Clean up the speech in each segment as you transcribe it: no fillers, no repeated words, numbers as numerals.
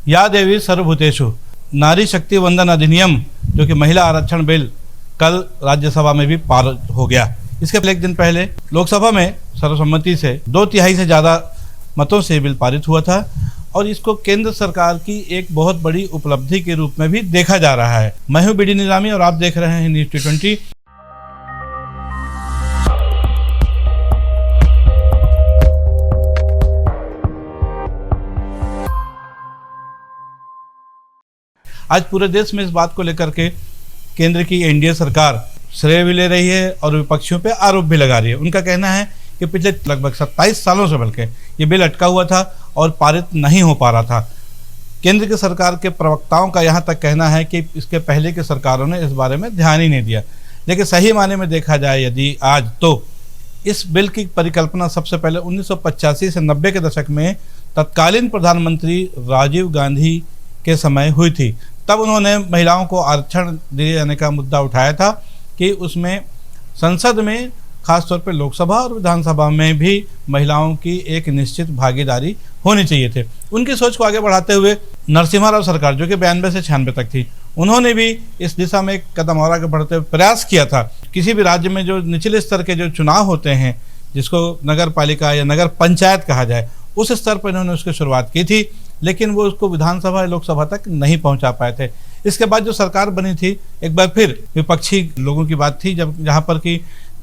या देवी सर्वभूतेषु नारी शक्ति वंदन अधिनियम जो कि महिला आरक्षण बिल कल राज्यसभा में भी पारित हो गया। इसके एक दिन पहले लोकसभा में सर्वसम्मति से 2/3 से ज़्यादा मतों से बिल पारित हुआ था और इसको केंद्र सरकार की एक बहुत बड़ी उपलब्धि के रूप में भी देखा जा रहा है। मैं हूं बीडी निजामी और आप देख रहे हैं न्यूज़ T20। आज पूरे देश में इस बात को लेकर के केंद्र की एनडीए सरकार श्रेय भी ले रही है और विपक्षियों पे आरोप भी लगा रही है। उनका कहना है कि पिछले लगभग 27 सालों से बल्कि ये बिल अटका हुआ था और पारित नहीं हो पा रहा था। केंद्र की सरकार के प्रवक्ताओं का यहाँ तक कहना है कि इसके पहले की सरकारों ने इस बारे में ध्यान ही नहीं दिया। लेकिन सही मायने में देखा जाए यदि आज तो इस बिल की परिकल्पना सबसे पहले 1985 से 90 के दशक में तत्कालीन प्रधानमंत्री राजीव गांधी के समय हुई थी। तब उन्होंने महिलाओं को आरक्षण दिए जाने का मुद्दा उठाया था कि उसमें संसद में खासतौर पर लोकसभा और विधानसभा में भी महिलाओं की एक निश्चित भागीदारी होनी चाहिए थे। उनकी सोच को आगे बढ़ाते हुए नरसिम्हा राव सरकार जो कि 92 से 96 तक थी, उन्होंने भी इस दिशा में एक कदम और आगे बढ़ते हुए प्रयास किया था। किसी भी राज्य में जो निचले स्तर के जो चुनाव होते हैं, जिसको नगर पालिका या नगर पंचायत कहा जाए, उस स्तर पर इन्होंने उसकी शुरुआत की थी, लेकिन वो उसको विधानसभा या लोकसभा तक नहीं पहुंचा पाए थे। इसके बाद जो सरकार बनी थी, एक बार फिर विपक्षी लोगों की बात थी, जब जहां पर कि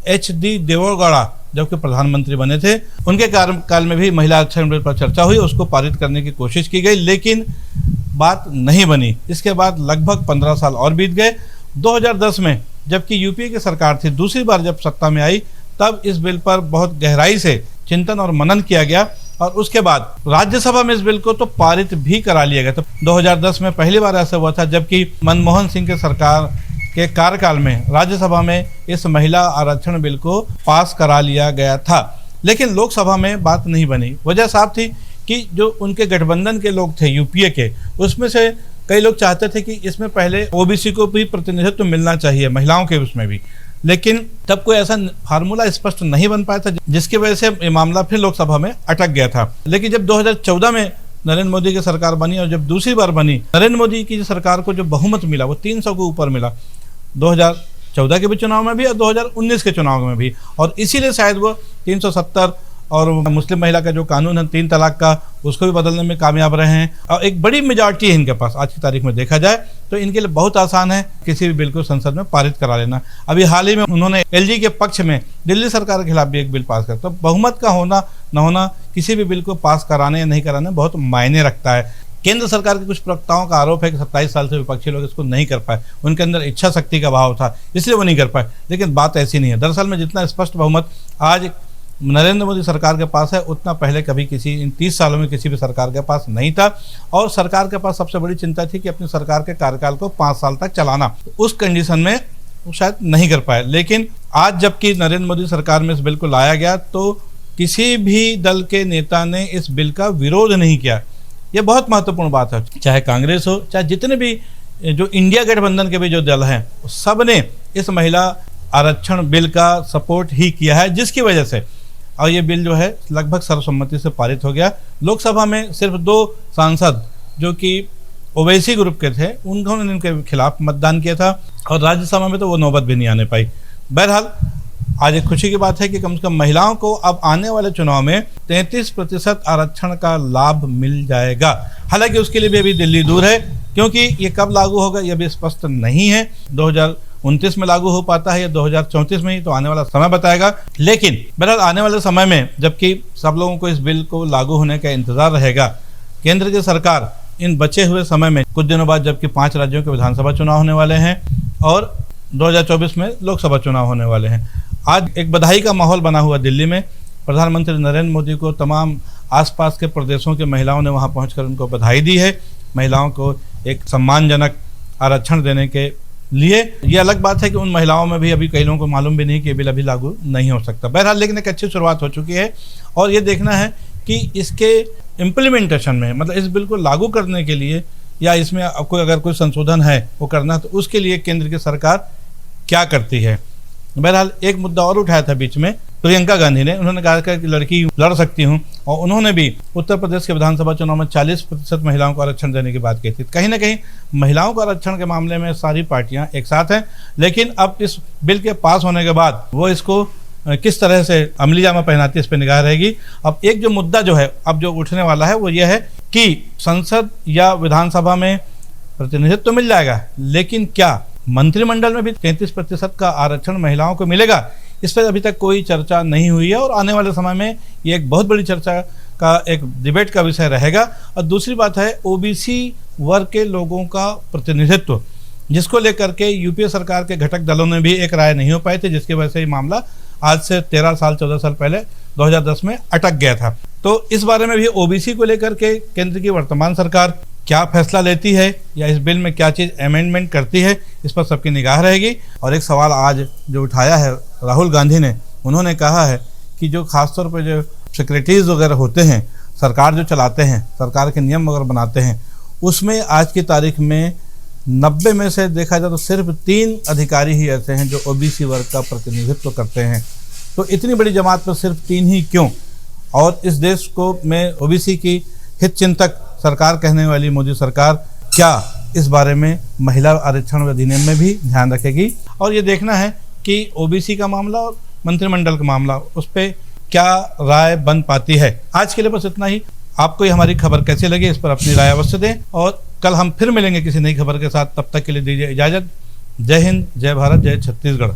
HD देवेगौड़ा जबकि प्रधानमंत्री बने थे, उनके कार्यकाल में भी महिला आरक्षण बिल पर चर्चा हुई, उसको पारित करने की कोशिश की गई, लेकिन बात नहीं बनी। इसके बाद लगभग 15 साल और बीत गए। 2010 में जबकि यूपीए की सरकार थी, दूसरी बार जब सत्ता में आई, तब इस बिल पर बहुत गहराई से चिंतन और मनन किया गया और उसके बाद राज्यसभा में इस बिल को तो पारित भी करा लिया गया। तो 2010 में पहली बार ऐसा हुआ था जबकि मनमोहन सिंह के सरकार के कार्यकाल में राज्यसभा में इस महिला आरक्षण बिल को पास करा लिया गया था, लेकिन लोकसभा में बात नहीं बनी। वजह साफ थी कि जो उनके गठबंधन के लोग थे यूपीए के, उसमें से कई लोग चाहते थे कि इसमें पहले ओबीसी को भी प्रतिनिधित्व मिलना चाहिए, महिलाओं के उसमें भी, लेकिन तब कोई ऐसा फार्मूला स्पष्ट नहीं बन पाया था, जिसकी वजह से ये मामला फिर लोकसभा में अटक गया था। लेकिन जब 2014 में नरेंद्र मोदी की सरकार बनी और जब दूसरी बार बनी, नरेंद्र मोदी की सरकार को जो बहुमत मिला वो 300 के ऊपर मिला, 2014 के भी चुनाव में भी और 2019 के चुनाव में भी, और इसीलिए शायद वो 370 और मुस्लिम महिला का जो कानून है 3 तलाक का, उसको भी बदलने में कामयाब रहे हैं और एक बड़ी मेजॉरिटी है इनके पास। आज की तारीख में देखा जाए तो इनके लिए बहुत आसान है किसी भी बिल को संसद में पारित करा लेना। अभी हाल ही में उन्होंने LG के पक्ष में दिल्ली सरकार के खिलाफ भी एक बिल पास कर, तो बहुमत का होना न होना किसी भी बिल को पास कराने या नहीं कराने बहुत मायने रखता है। केंद्र सरकार के कुछ प्रवक्ताओं का आरोप है कि 27 साल से विपक्षी लोग इसको नहीं कर पाए, उनके अंदर इच्छा शक्ति का अभाव था, इसलिए वो नहीं कर पाए, लेकिन बात ऐसी नहीं है। दरअसल में जितना स्पष्ट बहुमत आज नरेंद्र मोदी सरकार के पास है, उतना पहले कभी किसी इन 30 सालों में किसी भी सरकार के पास नहीं था। और सरकार के पास सबसे बड़ी चिंता थी कि अपनी सरकार के कार्यकाल को 5 साल तक चलाना। उस कंडीशन में वो शायद नहीं कर पाए, लेकिन आज जबकि नरेंद्र मोदी सरकार में इस बिल को लाया गया तो किसी भी दल के नेता ने इस बिल का विरोध नहीं किया। ये बहुत महत्वपूर्ण बात है, चाहे कांग्रेस हो, चाहे जितने भी जो इंडिया गठबंधन के भी जो दल हैं, सब ने इस महिला आरक्षण बिल का सपोर्ट ही किया है, जिसकी वजह से और ये बिल जो है लगभग सर्वसम्मति से पारित हो गया। लोकसभा में सिर्फ 2 सांसद जो कि ओवैसी ग्रुप के थे, उन्होंने इनके खिलाफ मतदान किया था और राज्यसभा में तो वो नौबत भी नहीं आने पाई। बहरहाल आज एक खुशी की बात है कि कम से कम महिलाओं को अब आने वाले चुनाव में 33% आरक्षण का लाभ मिल जाएगा। हालांकि उसके लिए भी अभी दिल्ली दूर है, क्योंकि ये कब लागू होगा ये भी स्पष्ट नहीं है। 2029 में लागू हो पाता है या 2034 में ही, तो आने वाला समय बताएगा। लेकिन बहरहाल आने वाले समय में जबकि सब लोगों को इस बिल को लागू होने का इंतजार रहेगा, केंद्र की सरकार इन बचे हुए समय में कुछ दिनों बाद जबकि 5 राज्यों के विधानसभा चुनाव होने वाले हैं और 2024 में लोकसभा चुनाव होने वाले हैं, आज एक बधाई का माहौल बना हुआ दिल्ली में। प्रधानमंत्री नरेंद्र मोदी को तमाम आसपास के प्रदेशों की महिलाओं ने वहां पहुंचकर उनको बधाई दी है, महिलाओं को एक सम्मानजनक आरक्षण देने के लिए। ये अलग बात है कि उन महिलाओं में भी अभी कई लोगों को मालूम भी नहीं कि ये बिल अभी लागू नहीं हो सकता। बहरहाल लेकिन एक अच्छी शुरुआत हो चुकी है और ये देखना है कि इसके इम्प्लीमेंटेशन में, मतलब इस बिल को लागू करने के लिए या इसमें कोई अगर कोई संशोधन है वो करना, तो उसके लिए केंद्र की सरकार क्या करती है। बहरहाल एक मुद्दा और उठाया था बीच में प्रियंका गांधी ने, उन्होंने कहा कि लड़की लड़ सकती हूं, और उन्होंने भी उत्तर प्रदेश के विधानसभा चुनाव में 40% महिलाओं को आरक्षण देने की बात की थी। कहीं ना कहीं महिलाओं को आरक्षण के मामले में सारी पार्टियां एक साथ हैं, लेकिन अब इस बिल के पास होने के बाद वो इसको किस तरह से अमली जामा पहनाती है, इस पर निगाह रहेगी। अब एक जो मुद्दा जो है अब जो उठने वाला है वो ये है कि संसद या विधानसभा में प्रतिनिधित्व तो मिल जाएगा, लेकिन क्या मंत्रिमंडल में भी 33% का आरक्षण महिलाओं को मिलेगा? इस पर अभी तक कोई चर्चा नहीं हुई है, और आने वाले समय में ये एक बहुत बड़ी चर्चा का एक डिबेट का विषय रहेगा। और दूसरी बात है ओबीसी वर्ग के लोगों का प्रतिनिधित्व, जिसको लेकर के यूपीए सरकार के घटक दलों ने भी एक राय नहीं हो पाई थी, जिसकी वजह से ये मामला आज से 13 साल 14 साल पहले 2010 में अटक गया था। तो इस बारे में भी ओबीसी को लेकर के केंद्र की वर्तमान सरकार क्या फैसला लेती है या इस बिल में क्या चीज़ अमेंडमेंट करती है, इस पर सबकी निगाह रहेगी। और एक सवाल आज जो उठाया है राहुल गांधी ने, उन्होंने कहा है कि जो खासतौर पर जो सेक्रेटरीज वगैरह होते हैं, सरकार जो चलाते हैं, सरकार के नियम वगैरह बनाते हैं, उसमें आज की तारीख में 90 में से देखा जाए तो सिर्फ 3 अधिकारी ही ऐसे हैं जो ओबीसी वर्ग का प्रतिनिधित्व करते हैं। तो इतनी बड़ी जमात पर सिर्फ 3 ही क्यों? और इस देश को में ओबीसी की हित चिंतक सरकार कहने वाली मोदी सरकार क्या इस बारे में महिला आरक्षण अधिनियम में भी ध्यान रखेगी? और ये देखना है कि ओबीसी का मामला और मंत्रिमंडल का मामला, उस पर क्या राय बन पाती है। आज के लिए बस इतना ही। आपको ये हमारी खबर कैसी लगी, इस पर अपनी राय अवश्य दें, और कल हम फिर मिलेंगे किसी नई खबर के साथ। तब तक के लिए दीजिए इजाज़त। जय हिंद, जय भारत, जय छत्तीसगढ़।